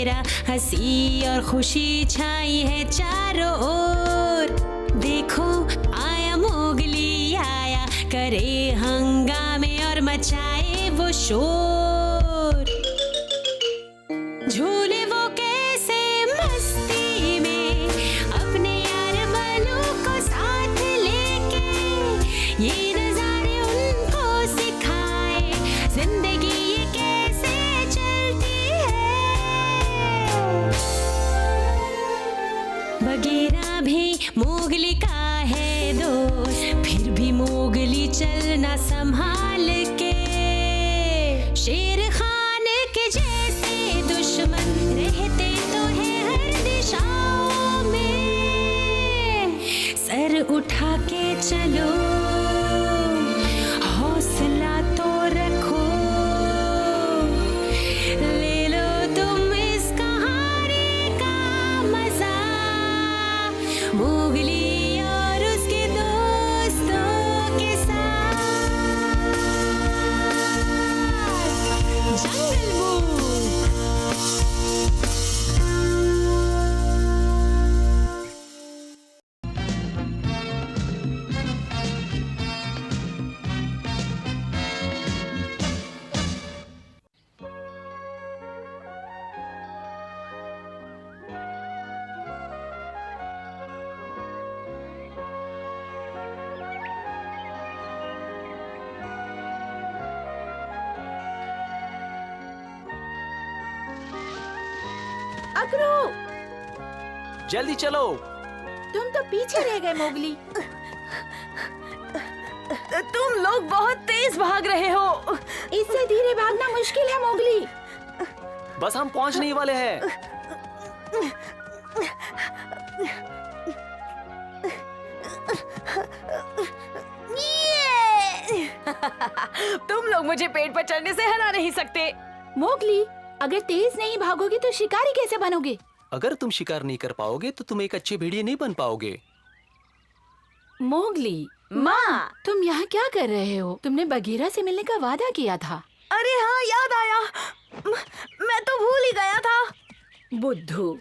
Bagheera, हंसी और खुशी छाई है चारों ओर। देखो आया मोगली आया, करे हंगामे और मचाए वो शोर। झूले वो कैसे मस्ती में, अपने यार बलू को साथ लेके, ये नजारे उनको सिखाए जिंदगी ये कैसे चलती है। बगीरा भी मोगली का है दोस्त, फिर भी मोगली चलना संभाल के। शेर खान के जैसे दुश्मन रहते तो है हर दिशाओं में। सर उठा के चलो, हौसला तो रखो, ले लो तुम इस कहानी का मजा। मोगली और उसके दोस्तों के साथ जंगल बुक। अकरू, जल्दी चलो। तुम तो पीछे रह गए मोगली। तुम लोग बहुत तेज भाग रहे हो। इससे धीरे भागना मुश्किल है मोगली। बस हम पहुंचने ही वाले हैं। तुम लोग मुझे पेड़ पर चढ़ने से हरा नहीं सकते। मोगली, अगर तेज नहीं भागोगे तो शिकारी कैसे बनोगे? अगर तुम शिकार नहीं कर पाओगे तो तुम एक अच्छे भेड़िए नहीं बन पाओगे। मोगली, माँ, तुम यहाँ क्या कर रहे हो? तुमने बगीरा से मिलने का वादा किया था। अरे हाँ, याद आया। मैं तो भूल ही गया था। बुद्धू।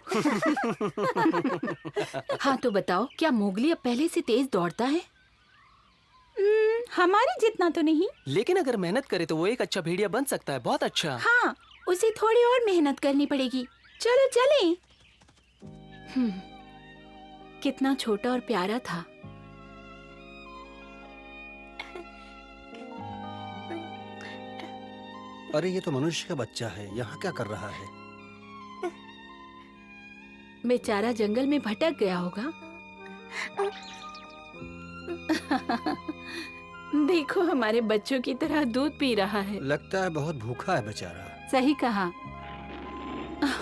हाँ तो बताओ, क्या मोगली अब पहले से तेज दौड़ता है? हमारे जितना तो नहीं, लेकिन अगर मेहनत करे तो वो एक अच्छा भेड़िया बन सकता है। बहुत अच्छा। हाँ, उसे थोड़ी और मेहनत करनी पड़ेगी। चलो चलें। कितना छोटा और प्यारा था। अरे ये तो मनुष्य का बच्चा है, यहाँ क्या कर रहा है? बेचारा जंगल में भटक गया होगा। देखो, हमारे बच्चों की तरह दूध पी रहा है। लगता है बहुत भूखा है बेचारा। सही कहा।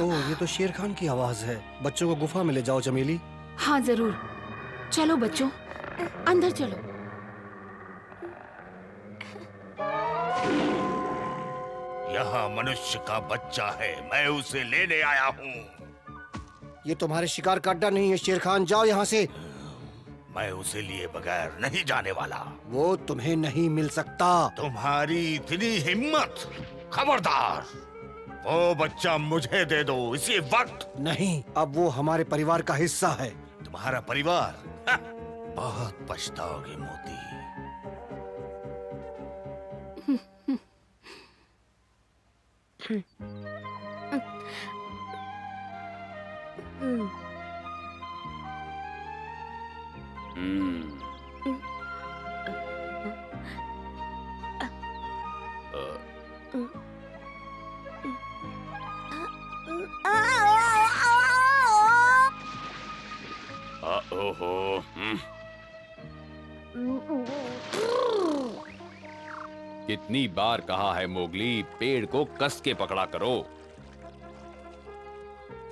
ओह, ये तो शेर खान की आवाज है। बच्चों को गुफा में ले जाओ चमेली। हाँ जरूर। चलो बच्चों, अंदर चलो। यहाँ मनुष्य का बच्चा है, मैं उसे लेने आया हूँ। ये तुम्हारे शिकार का अड्डा नहीं है शेर खान, जाओ यहाँ से। मैं उसे लिए बगैर नहीं जाने वाला। वो तुम्हें नहीं मिल सकता। तुम्हारी इतनी हिम्मत! खबरदार, वो बच्चा मुझे दे दो इसी वक्त। नहीं, अब वो हमारे परिवार का हिस्सा है। तुम्हारा परिवार? बहुत पछताओगे मोती। ओहो, कितनी बार कहा है मोगली, पेड़ को कस के पकड़ा करो।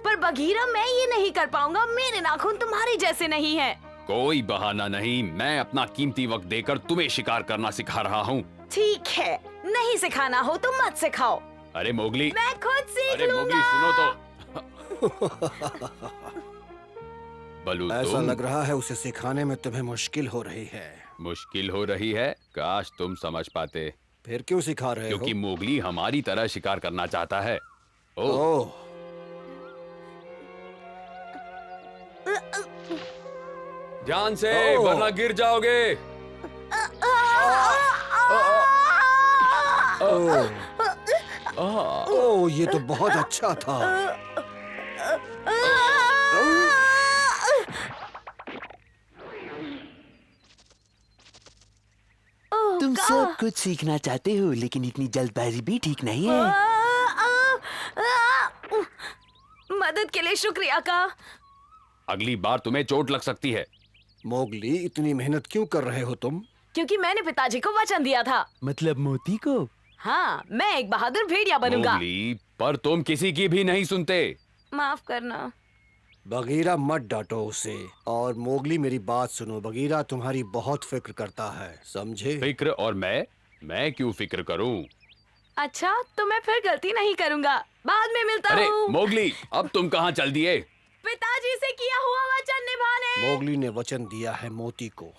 पर बगीरा, मैं ये नहीं कर पाऊंगा। मेरे नाखून तुम्हारे जैसे नहीं हैं। कोई बहाना नहीं, मैं अपना कीमती वक्त देकर तुम्हें शिकार करना सिखा रहा हूँ। ठीक है, नहीं सिखाना हो तो मत सिखाओ। अरे मोगली, मैं खुद सीख अरे लूंगा। मोगली सुनो तो। बलू, ऐसा तुम लग रहा है उसे सिखाने में तुम्हें मुश्किल हो रही है। मुश्किल हो रही है? काश तुम समझ पाते। फिर क्यों सिखा रहे हो? क्योंकि मोगली हमारी तरह शिकार करना चाहता है। ओह, ओह, ध्यान से, वरना गिर जाओगे। ओह, ये तो बहुत अच्छा था। तुम सब कुछ सीखना चाहते हो, लेकिन इतनी जल्दबाजी भी ठीक नहीं है। मदद के लिए शुक्रिया का। अगली बार तुम्हें चोट लग सकती है। मोगली, इतनी मेहनत क्यों कर रहे हो तुम? क्योंकि मैंने पिताजी को वचन दिया था। मतलब मोती को? हाँ, मैं एक बहादुर भेड़िया बनूंगा। मोगली, पर तुम किसी की भी नहीं सुनते। माफ करना। बगीरा, मत डांटो उसे। और मोगली, मेरी बात सुनो। बगीरा तुम्हारी बहुत फिक्र करता है, समझे? फिक्र? और मैं क्यों फिक्र करूं? अच्छा, तो मैं फिर गलती नहीं करूंगा। बाद में मिलता अरे हूँ। मोगली, अब तुम कहाँ चल दिए? पिताजी से किया हुआ वचन निभाने। मोगली ने वचन दिया है मोती को।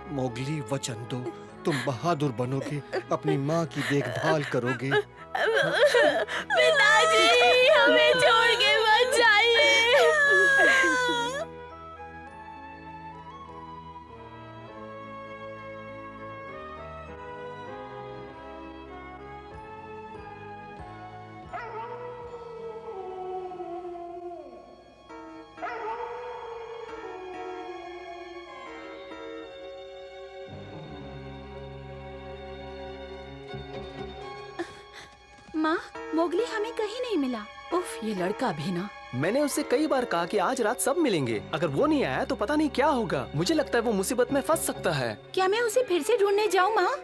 मोगली, वचन दो, तुम बहादुर बनोगे, अपनी माँ की देखभाल करोगे। पिताजी, हमें छोड़ के मत जाइए। माँ, मोगली हमें कहीं नहीं मिला। उफ, ये लड़का भी ना। मैंने उससे कई बार कहा कि आज रात सब मिलेंगे। अगर वो नहीं आया तो पता नहीं क्या होगा। मुझे लगता है वो मुसीबत में फंस सकता है। क्या मैं उसे फिर से ढूंढने जाऊँ माँ?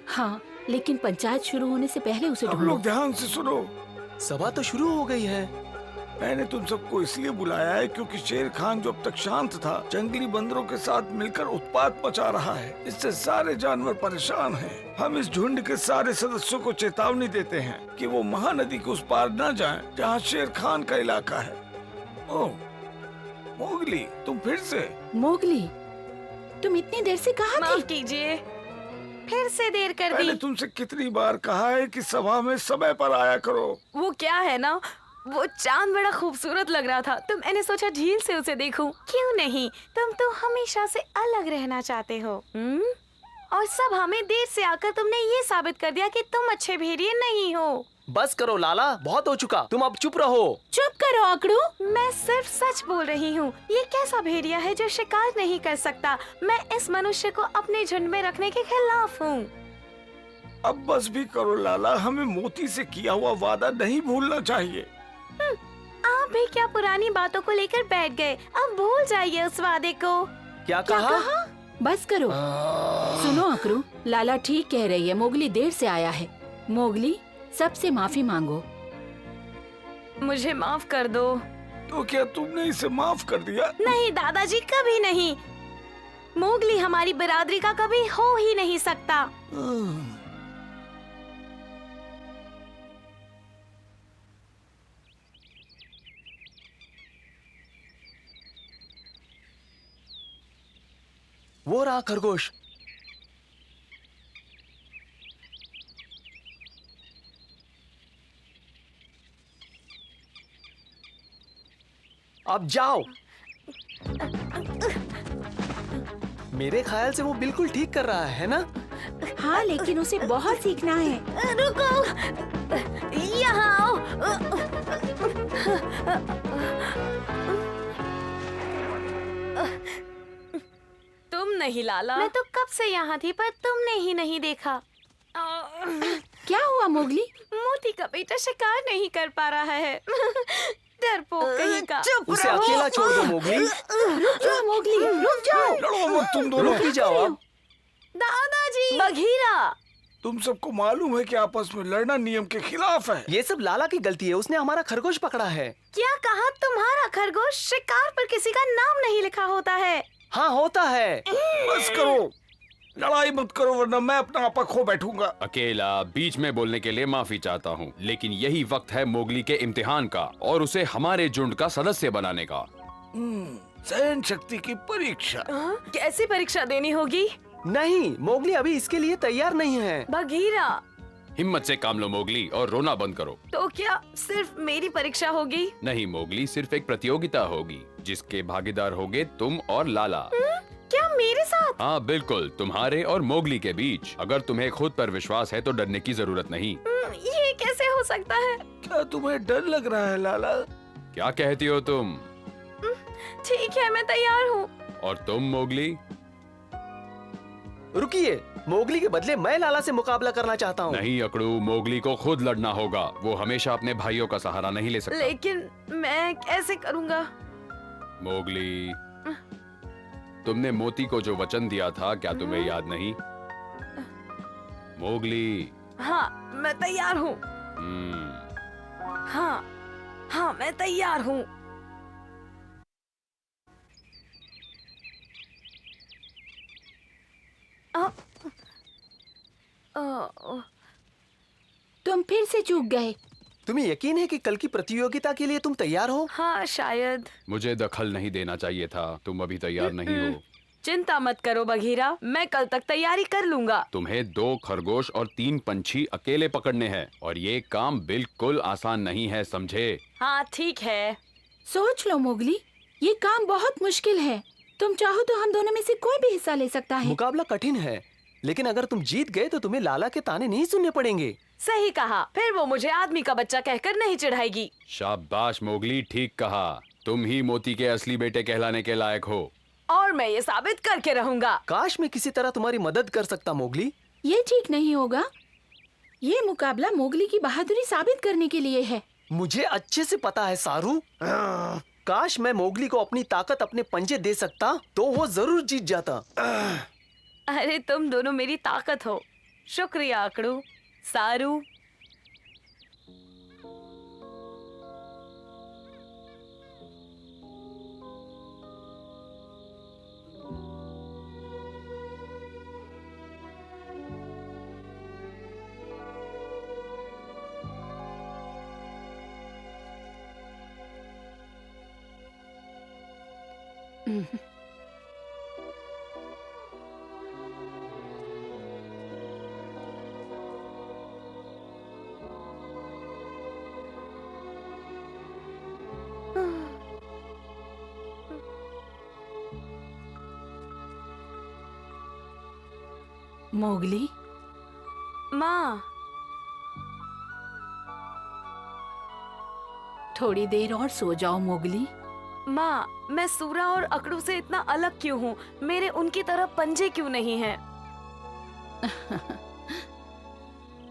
हाँ, लेकिन पंचायत शुरू होने से पहले उसे अब ढूंढो। लोग ध्यान से सुनो। सभा तो शुरू हो गई है। मैंने तुम सबको इसलिए बुलाया है क्योंकि शेर खान जो अब तक शांत था, जंगली बंदरों के साथ मिलकर उत्पात मचा रहा है। इससे सारे जानवर परेशान हैं। हम इस झुंड के सारे सदस्यों को चेतावनी देते हैं कि वो महानदी के उस पार न जाएं, जहाँ शेर खान का इलाका है। ओह, मोगली, तुम फिर से? मोगली, तुम इतनी देर से कहाँ थी? माफ कीजिए, फिर से देर कर मैंने दी। तुमसे कितनी बार कहा है कि सभा में समय पर आया करो। वो क्या है ना, वो चांद बड़ा खूबसूरत लग रहा था, तो मैंने सोचा झील से उसे देखूं। क्यों नहीं, तुम तो हमेशा से अलग रहना चाहते हो। और सब हमें देर से आकर तुमने ये साबित कर दिया कि तुम अच्छे भेड़िए नहीं हो। बस करो लाला, बहुत हो चुका। तुम अब चुप रहो। चुप करो आकड़ू। मैं सिर्फ सच बोल रही हूँ। ये कैसा भेड़िया है जो शिकार नहीं कर सकता? मैं इस मनुष्य को अपने झुंड में रखने के खिलाफ हूँ। अब बस भी करो लाला, हमें मोती से किया हुआ वादा नहीं भूलना चाहिए। आप भी क्या पुरानी बातों को लेकर बैठ गए? अब भूल जाइए उस वादे को। क्या कहा? बस करो। सुनो अकरू, लाला ठीक कह रही है। मोगली देर से आया है। मोगली, सबसे माफी मांगो। मुझे माफ कर दो। तो क्या तुमने इसे माफ कर दिया? नहीं दादाजी, कभी नहीं। मोगली हमारी बिरादरी का कभी हो ही नहीं सकता। वो रहा खरगोश। अब जाओ। मेरे ख्याल से वो बिल्कुल ठीक कर रहा है ना? हाँ, लेकिन उसे बहुत सीखना है। रुको, यहाँ आओ। तुम नहीं लाला। मैं तो कब से यहाँ थी, पर तुमने ही नहीं देखा। क्या हुआ मोगली? मोती का बेटा शिकार नहीं कर पा रहा है। डरपोक कहीं का। उसे अकेला छोड़ दो मोगली। रुक जाओ मोगली, रुक जाओ। लड़ो मत तुम दोनों। रुक ही जाओ अब। दादाजी, बघीरा, तुम सबको मालूम है कि आपस में लड़ना नियम के खिलाफ है। ये सब लाला की गलती है। उसने हमारा खरगोश पकड़ा है। क्या कहा? तुम्हारा खरगोश? शिकार पर किसी का नाम नहीं लिखा होता है। हाँ होता है। बस करो, लड़ाई मत करो वरना मैं अपना आपा खो बैठूंगा। अकेला बीच में बोलने के लिए माफी चाहता हूँ, लेकिन यही वक्त है मोगली के इम्तिहान का और उसे हमारे झुंड का सदस्य बनाने का। सहन शक्ति की परीक्षा। कैसी परीक्षा देनी होगी? नहीं, मोगली अभी इसके लिए तैयार नहीं है। बघीरा, हिम्मत से काम लो मोगली और रोना बंद करो। तो क्या सिर्फ मेरी परीक्षा होगी? नहीं मोगली, सिर्फ एक प्रतियोगिता होगी जिसके भागीदार होगे तुम और लाला। क्या मेरे साथ? हाँ बिल्कुल, तुम्हारे और मोगली के बीच। अगर तुम्हें खुद पर विश्वास है तो डरने की जरूरत नहीं। ये कैसे हो सकता है? क्या तुम्हें डर लग रहा है लाला? क्या कहती हो तुम? ठीक है, मैं तैयार हूँ। और तुम मोगली? रुकिए, मोगली के बदले मैं लाला से मुकाबला करना चाहता हूँ। नहीं अकड़ू, मोगली को खुद लड़ना होगा। वो हमेशा अपने भाइयों का सहारा नहीं ले सकता। लेकिन मैं कैसे करूँगा? मोगली, तुमने मोती को जो वचन दिया था, क्या तुम्हें याद नहीं? मोगली। हाँ, मैं तैयार हूँ। हाँ, हाँ, मैं तैयार हूँ। तुम फिर से चूक गए। तुम्हें यकीन है कि कल की प्रतियोगिता के लिए तुम तैयार हो? हाँ, शायद। मुझे दखल नहीं देना चाहिए था। तुम अभी तैयार नहीं हो। चिंता मत करो बघीरा, मैं कल तक तैयारी कर लूंगा। तुम्हें 2 खरगोश और 3 पंछी अकेले पकड़ने हैं और ये काम बिल्कुल आसान नहीं है, समझे? हाँ, ठीक है। सोच लो मोगली, ये काम बहुत मुश्किल है। तुम चाहो तो हम दोनों में से कोई भी हिस्सा ले सकता है। मुकाबला कठिन है, लेकिन अगर तुम जीत गए तो तुम्हें लाला के ताने नहीं सुनने पड़ेंगे। सही कहा, फिर वो मुझे आदमी का बच्चा कहकर नहीं चिढ़ाएगी। शाबाश मोगली, ठीक कहा। तुम ही मोती के असली बेटे कहलाने के लायक हो। और मैं ये साबित करके रहूंगा। काश मैं किसी तरह तुम्हारी मदद कर सकता मोगली। ये ठीक नहीं होगा। ये मुकाबला मोगली की बहादुरी साबित करने के लिए है। मुझे अच्छे से पता है सारू। काश मैं मोगली को अपनी ताकत अपने पंजे दे सकता तो वो जरूर जीत जाता। अरे तुम दोनों मेरी ताकत हो। शुक्रिया अकड़ू, सारू। मोगली, माँ, थोड़ी देर और सो जाओ मोगली। माँ, मैं सूरा और अकड़ू से इतना अलग क्यों हूँ? मेरे उनकी तरह पंजे क्यों नहीं हैं?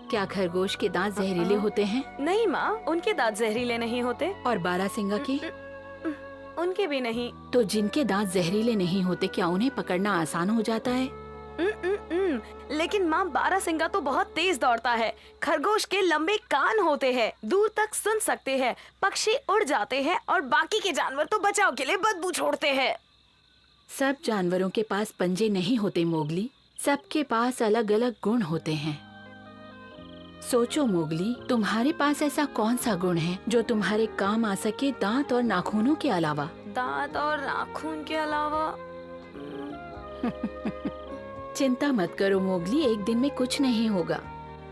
क्या खरगोश के दांत जहरीले होते हैं? नहीं माँ, उनके दांत जहरीले नहीं होते। और बारासिंगा के? उनके भी नहीं। तो जिनके दांत जहरीले नहीं होते, क्या उन्हें पकड़ना आसान हो जाता है? लेकिन माँ, बारासिंगा तो बहुत तेज दौड़ता है। खरगोश के लंबे कान होते हैं, दूर तक सुन सकते हैं, पक्षी उड़ जाते हैं और बाकी के जानवर तो बचाव के लिए बदबू छोड़ते हैं। सब जानवरों के पास पंजे नहीं होते मोगली, सबके पास अलग अलग गुण होते हैं। सोचो मोगली, तुम्हारे पास ऐसा कौन सा गुण है जो तुम्हारे काम आ सके दांत और नाखूनों के अलावा? दांत और नाखून के अलावा? चिंता मत करो मोगली, एक दिन में कुछ नहीं होगा।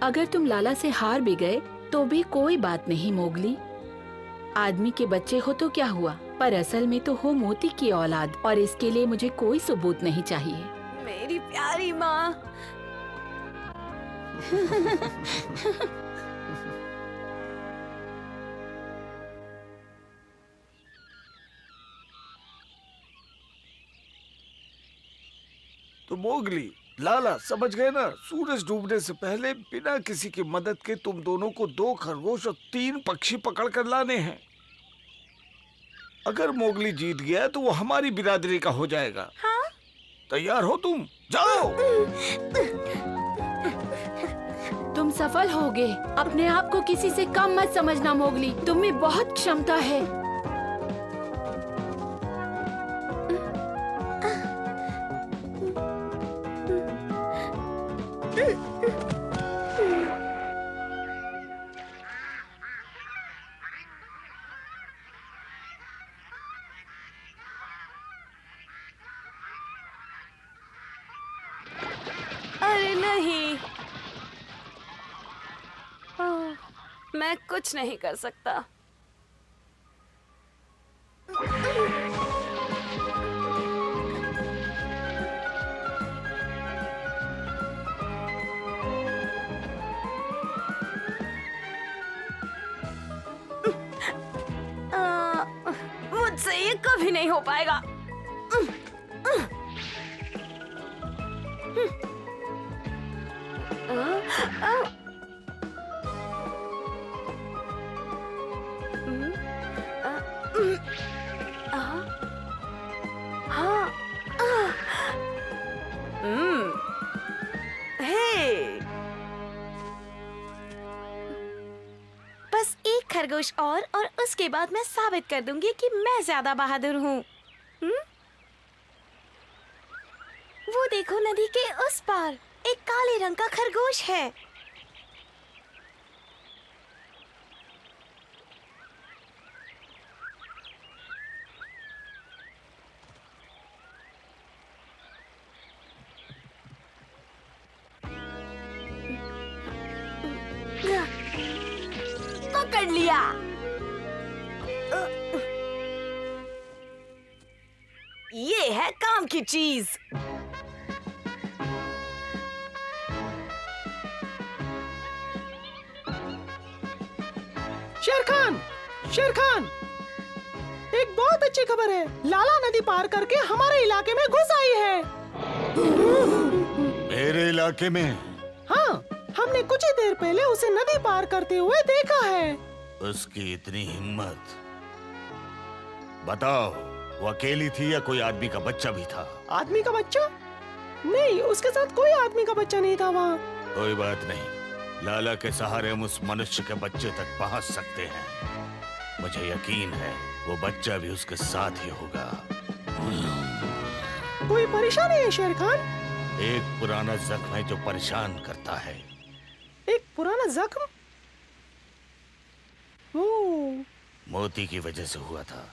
अगर तुम लाला से हार भी गए तो भी कोई बात नहीं मोगली। आदमी के बच्चे हो तो क्या हुआ, पर असल में तो हो मोती की औलाद, और इसके लिए मुझे कोई सबूत नहीं चाहिए। मेरी प्यारी माँ। तो मोगली, लाला समझ गए ना? सूरज डूबने से पहले बिना किसी की मदद के तुम दोनों को 2 खरगोश और 3 पक्षी पकड़ कर लाने हैं। अगर मोगली जीत गया तो वो हमारी बिरादरी का हो जाएगा। हाँ? तैयार हो तुम? जाओ। तुम सफल होगे। अपने आप को किसी से कम मत समझना मोगली, तुम में बहुत क्षमता है। मैं कुछ नहीं कर सकता। मुझसे ये कभी नहीं हो पाएगा। बस एक खरगोश और उसके बाद मैं साबित कर दूंगी कि मैं ज्यादा बहादुर हूँ। वो देखो, नदी के उस पार एक काले रंग का खरगोश है। पकड़ लिया। ये है काम की चीज। शेर खान, एक बहुत अच्छी खबर है। लाला नदी पार करके हमारे इलाके में घुस आई है। मेरे इलाके में? हाँ, हमने कुछ ही देर पहले उसे नदी पार करते हुए देखा है। उसकी इतनी हिम्मत! बताओ, वो अकेली थी या कोई आदमी का बच्चा भी था? आदमी का बच्चा? नहीं, उसके साथ कोई आदमी का बच्चा नहीं था वहाँ। कोई बात नहीं, लाला के सहारे हम उस मनुष्य के बच्चे तक पहुँच सकते हैं। मुझे यकीन है वो बच्चा भी उसके साथ ही होगा। कोई परेशानी है शेर खान? एक पुराना जख्म है जो परेशान करता है। एक पुराना जख्म? ओह, मोती की वजह से हुआ था।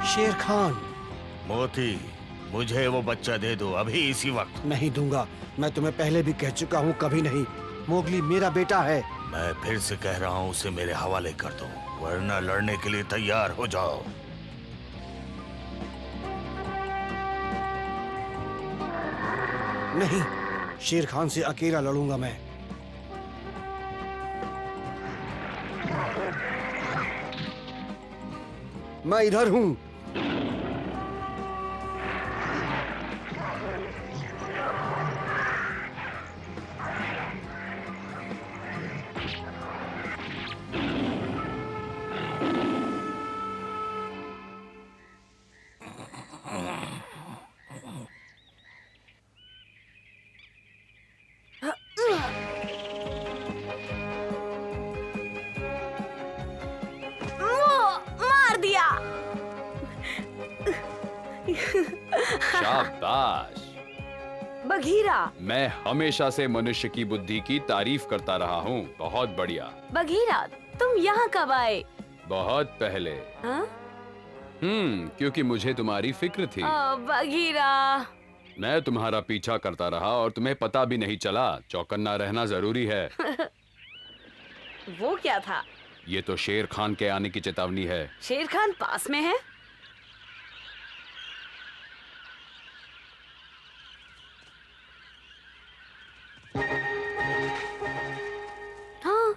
शेर खान, मोती, मुझे वो बच्चा दे दो अभी, इसी वक्त। नहीं दूंगा। मैं तुम्हें पहले भी कह चुका हूँ, कभी नहीं। मोगली मेरा बेटा है। मैं फिर से कह रहा हूँ, उसे मेरे हवाले कर दो, वरना लड़ने के लिए तैयार हो जाओ। नहीं, शेर खान से अकेला लड़ूंगा मैं। मैं इधर हूँ। मार दिया। शाबाश। बघीरा, मैं हमेशा से मनुष्य की बुद्धि की तारीफ करता रहा हूँ। बहुत बढ़िया। बघीरा, तुम यहाँ कब आए? बहुत पहले। हाँ? क्योंकि मुझे तुम्हारी फिक्र थी। बघीरा, मैं तुम्हारा पीछा करता रहा और तुम्हें पता भी नहीं चला। चौकन्ना रहना जरूरी है। वो क्या था? ये तो शेर खान के आने की चेतावनी है। शेर खान पास में है? हाँ।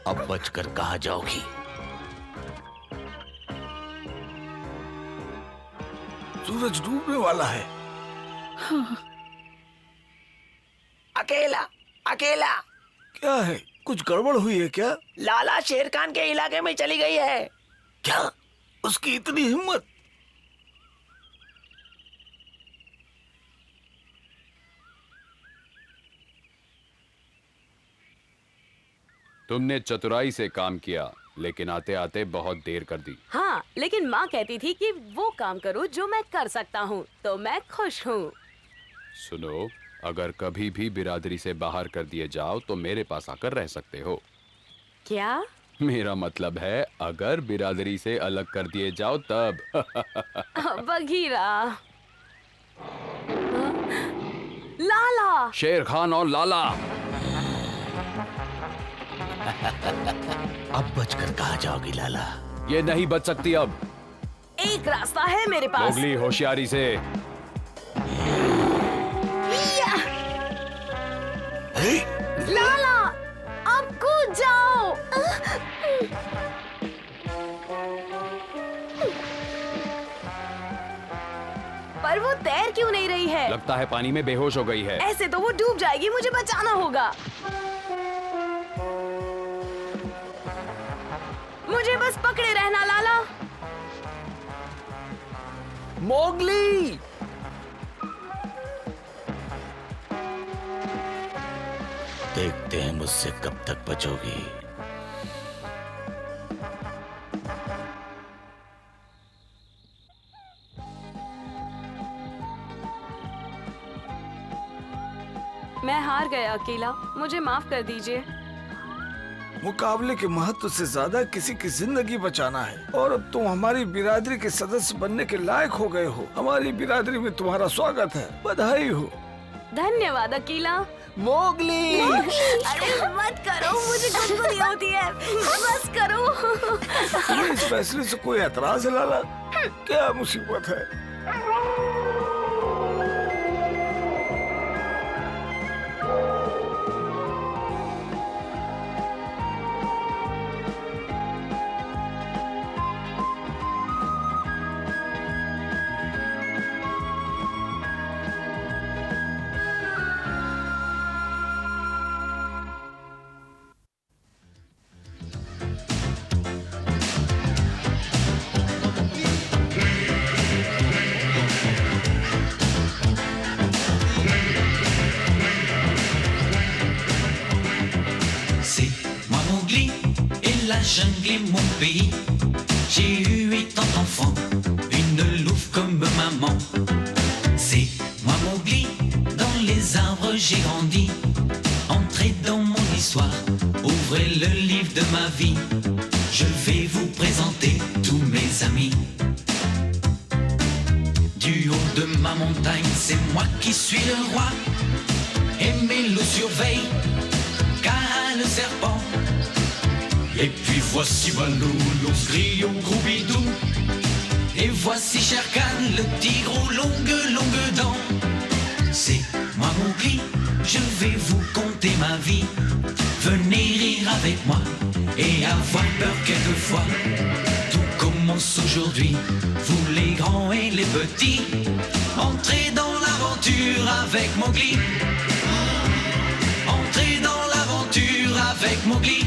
अब बचकर कहाँ जाओगी? सूरज डूबने वाला है। अकेला अकेला। क्या है, कुछ गड़बड़ हुई है क्या? लाला शेर खान के इलाके में चली गई है। क्या? उसकी इतनी हिम्मत? तुमने चतुराई से काम किया, लेकिन आते आते बहुत देर कर दी। हाँ, लेकिन माँ कहती थी कि वो काम करो जो मैं कर सकता हूँ, तो मैं खुश हूँ। सुनो, अगर कभी भी बिरादरी से बाहर कर दिए जाओ तो मेरे पास आकर रह सकते हो। क्या? मेरा मतलब है अगर बिरादरी से अलग कर दिए जाओ तब। बघीरा। लाला। शेर खान और लाला। अब बचकर कहाँ जाओगी लाला? ये नहीं बच सकती अब। एक रास्ता है मेरे पास। मोगली होशियारी से। लाला, अब कूद जाओ। पर वो तैर क्यों नहीं रही है? लगता है पानी में बेहोश हो गई है। ऐसे तो वो डूब जाएगी, मुझे बचाना होगा। मुझे बस पकड़े रहना लाला। मोगली! देखते हैं मुझसे कब तक बचोगी। मैं हार गया अकेला, मुझे माफ कर दीजिए। मुकाबले के महत्व से ज्यादा किसी की जिंदगी बचाना है और अब तुम हमारी बिरादरी के सदस्य बनने के लायक हो गए हो। हमारी बिरादरी में तुम्हारा स्वागत है, बधाई हो। धन्यवाद अकेला। मोगली! अरे मत करो, मुझे गुदगुदी होती है। बस करो। तुम्हें इस फैसले से कोई एतराज है लाला? क्या मुसीबत है? La jungle est mon pays. J'ai eu 80 enfants, une louve comme maman. C'est moi Mowgli, dans les arbres j'ai grandi. Entrez dans mon histoire, ouvrez le livre de ma vie. Je vais vous présenter tous mes amis. Du haut de ma montagne, c'est moi qui suis le roi. Et mes loups surveillent, car le serpent. Et puis voici Balou, l'ours gris au gros bidou. Et voici Shere Khan, le tigre aux longues dents. C'est moi Mowgli, je vais vous conter ma vie. Venez rire avec moi et avoir peur quelquefois. Tout commence aujourd'hui, vous les grands et les petits. Entrez dans l'aventure avec Mowgli. Entrez dans l'aventure avec Mowgli.